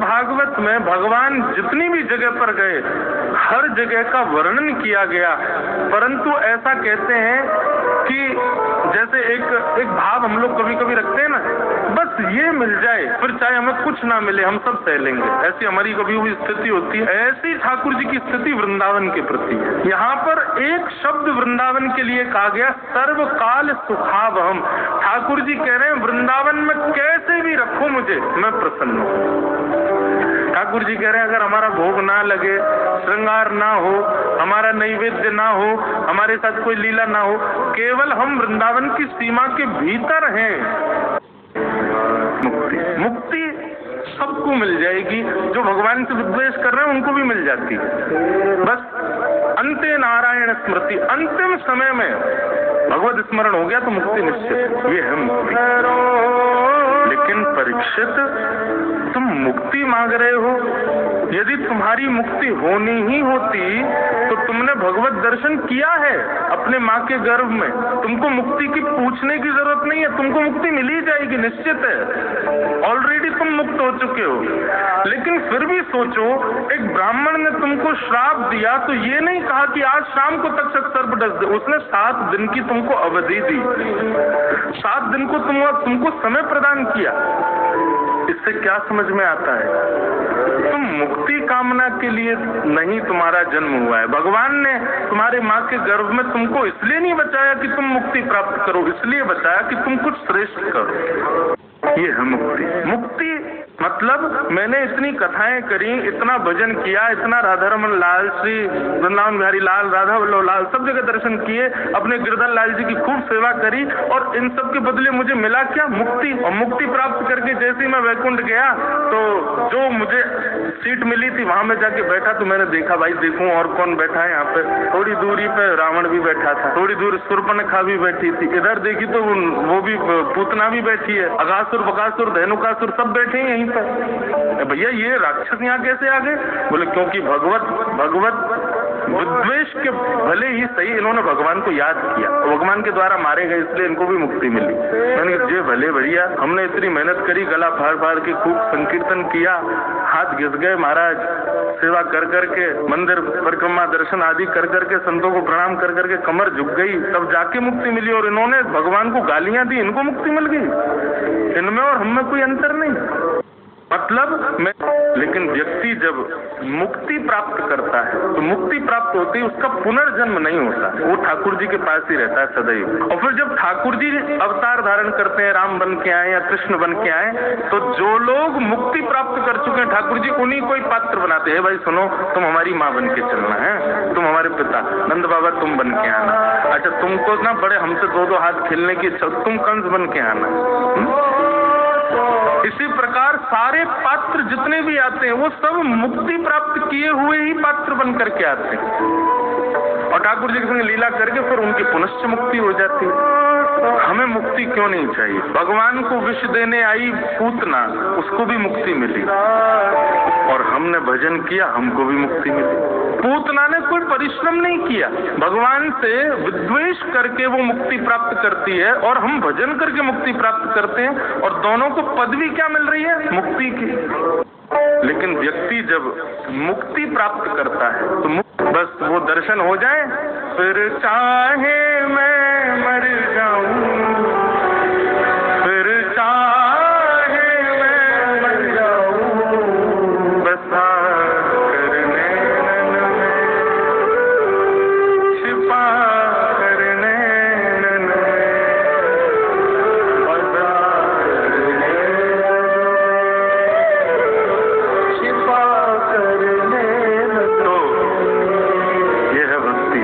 भागवत में भगवान जितनी भी जगह पर गए हर जगह का वर्णन किया गया, परंतु ऐसा कहते हैं कि जैसे एक भाव हम लोग कभी कभी रखते हैं ना, बस ये मिल जाए फिर चाहे हमें कुछ ना मिले हम सब सह लेंगे, ऐसी हमारी कभी भी स्थिति होती है। ऐसी ठाकुर जी की स्थिति वृंदावन के प्रति है। यहाँ पर एक शब्द वृंदावन के लिए कहा गया, सर्वकाल सुखावहम। ठाकुर जी कह रहे हैं वृंदावन में कैसे भी रखो मुझे, मैं प्रसन्न हूँ। ठाकुर जी कह रहे हैं अगर हमारा भोग ना लगे, श्रृंगार ना हो, हमारा नैवेद्य ना हो, हमारे साथ कोई लीला ना हो, केवल हम वृंदावन की सीमा के भीतर हैं, मुक्ति सबको मिल जाएगी। जो भगवान से विद्वेष कर रहे हैं उनको भी मिल जाती है। बस अंते नारायण स्मृति, अंतिम समय में भगवत स्मरण हो गया तो मुक्ति निश्चित, ये है मुक्ति। लेकिन परीक्षित, तुम मुक्ति मांग रहे हो, यदि तुम्हारी मुक्ति होनी ही होती तो तुमने भगवत दर्शन किया है अपने माँ के गर्भ में, तुमको मुक्ति की पूछने की जरूरत नहीं है, तुमको मुक्ति मिल ही जाएगी, निश्चित है। ऑलरेडी तुम मुक्त हो चुके हो। लेकिन फिर भी सोचो, एक ब्राह्मण ने तुमको श्राप दिया तो ये नहीं कहा कि आज शाम को तक्षक सर्प डस दे, उसने 7 दिन की तुमको अवधि दी, 7 दिन को तुमको समय प्रदान किया। इससे क्या समझ में आता है? तुम मुक्ति कामना के लिए नहीं तुम्हारा जन्म हुआ है। भगवान ने तुम्हारे माँ के गर्भ में तुमको इसलिए नहीं बचाया कि तुम मुक्ति प्राप्त करो, इसलिए बचाया कि तुम कुछ श्रेष्ठ करो। ये है मुक्ति। मुक्ति मतलब मैंने इतनी कथाएं करी, इतना भजन किया, इतना राधारमण लाल, श्री वृंदावन बिहारी लाल, राधा वल्लभ लाल, सब जगह दर्शन किए, अपने गिरधर लाल जी की खूब सेवा करी, और इन सब के बदले मुझे मिला क्या? मुक्ति। और मुक्ति प्राप्त करके जैसे ही मैं वैकुंठ गया तो जो मुझे सीट मिली थी वहां में जाके बैठा तो मैंने देखा, भाई देखूं और कौन बैठा है यहाँ पे। थोड़ी दूरी पे रावण भी बैठा था, थोड़ी दूर शूर्पणखा भी बैठी थी, इधर देखी तो वो भी पूतना भी बैठी है, अगासुर बकासुर धेनुकासुर सब बैठे हैं यहीं पर। भैया ये राक्षस यहाँ कैसे आ गए? बोले क्योंकि भगवत विद्वेष के भले ही सही इन्होंने भगवान को याद किया, भगवान के द्वारा मारे गए, इसलिए इनको भी मुक्ति मिली। मैंने कहा जे भले बढ़िया, हमने इतनी मेहनत करी, गला फाड़ फाड़ के खूब संकीर्तन किया, हाथ घिस गए महाराज, सेवा कर करके, मंदिर परिक्रमा दर्शन आदि कर करके, संतों को प्रणाम कर करके कमर झुक गई, तब जाके मुक्ति मिली। और इन्होंने भगवान को गालियां दी, इनको मुक्ति मिल गई। इनमें और हम में कोई अंतर नहीं। मतलब लेकिन व्यक्ति जब मुक्ति प्राप्त करता है तो मुक्ति प्राप्त होती है, उसका पुनर्जन्म नहीं होता, वो ठाकुर जी के पास ही रहता है सदैव। और फिर जब ठाकुर जी अवतार धारण करते हैं, राम बन के आए या कृष्ण बन के आए, तो जो लोग मुक्ति प्राप्त कर चुके हैं ठाकुर जी उन्हीं को ही पात्र बनाते हैं। भाई सुनो, तुम हमारी माँ बन के चलना है, तुम हमारे पिता नंद बाबा तुम बन के आना, अच्छा तुमको ना बड़े हमसे 2-2 हाथ खेलने की इच्छा, तुम कंस बन के आना। इसी प्रकार सारे पात्र जितने भी आते हैं वो सब मुक्ति प्राप्त किए हुए ही पात्र बन करके आते हैं, और ठाकुर जी के संग लीला करके फिर उनकी पुनश्च मुक्ति हो जाती है। हमें मुक्ति क्यों नहीं चाहिए? भगवान को विष देने आई पूतना, उसको भी मुक्ति मिली, और हमने भजन किया, हमको भी मुक्ति मिली। पूतना ने कोई परिश्रम नहीं किया, भगवान से विद्वेष करके वो मुक्ति प्राप्त करती है, और हम भजन करके मुक्ति प्राप्त करते हैं, और दोनों को पदवी क्या मिल रही है? मुक्ति की। लेकिन व्यक्ति जब मुक्ति प्राप्त करता है तो बस वो दर्शन हो जाए, फिर चाहे मैं मर जाऊं, फिर चाहे मैं मर जाऊं, बसा करने छिपा करने छिपा करने। तो ये है भक्ति।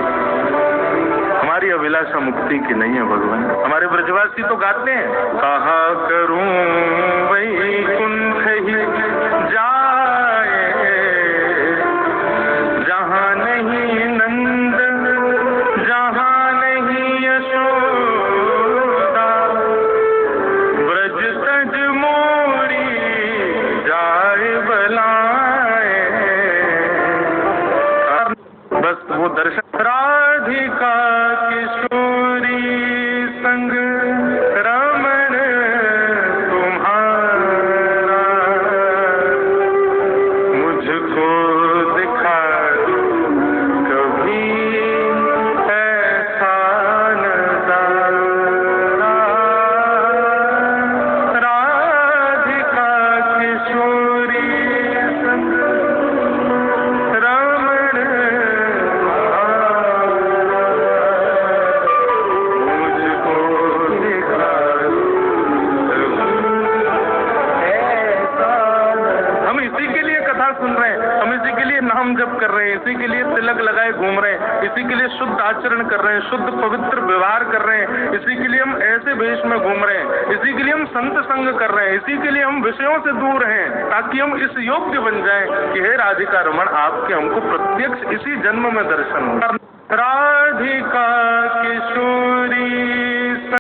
हमारी अभिलाषा मुक्ति की नहीं है भगवान। हमारे ब्रजवासी तो गाते हैं, कहा करूं वैकुंठ ही जाए, जहां नहीं नंद, जहां नहीं यशोदा, ब्रज तज मोरी जाए बलाए। बस वो दर्शन राधिका किशोरी संग रमण तुम्हारे नाम जप कर रहे हैं, इसी के लिए तिलक लगाए घूम रहे हैं, इसी के लिए शुद्ध आचरण कर रहे हैं, शुद्ध पवित्र व्यवहार कर रहे हैं, इसी के लिए हम ऐसे वेश में घूम रहे हैं, इसी के लिए हम संत संग कर रहे हैं, इसी के लिए हम विषयों से दूर हैं, ताकि हम इस योग्य बन जाएं कि हे राधिका रमण, आपके हमको प्रत्यक्ष इसी जन्म में दर्शन हो। राधिका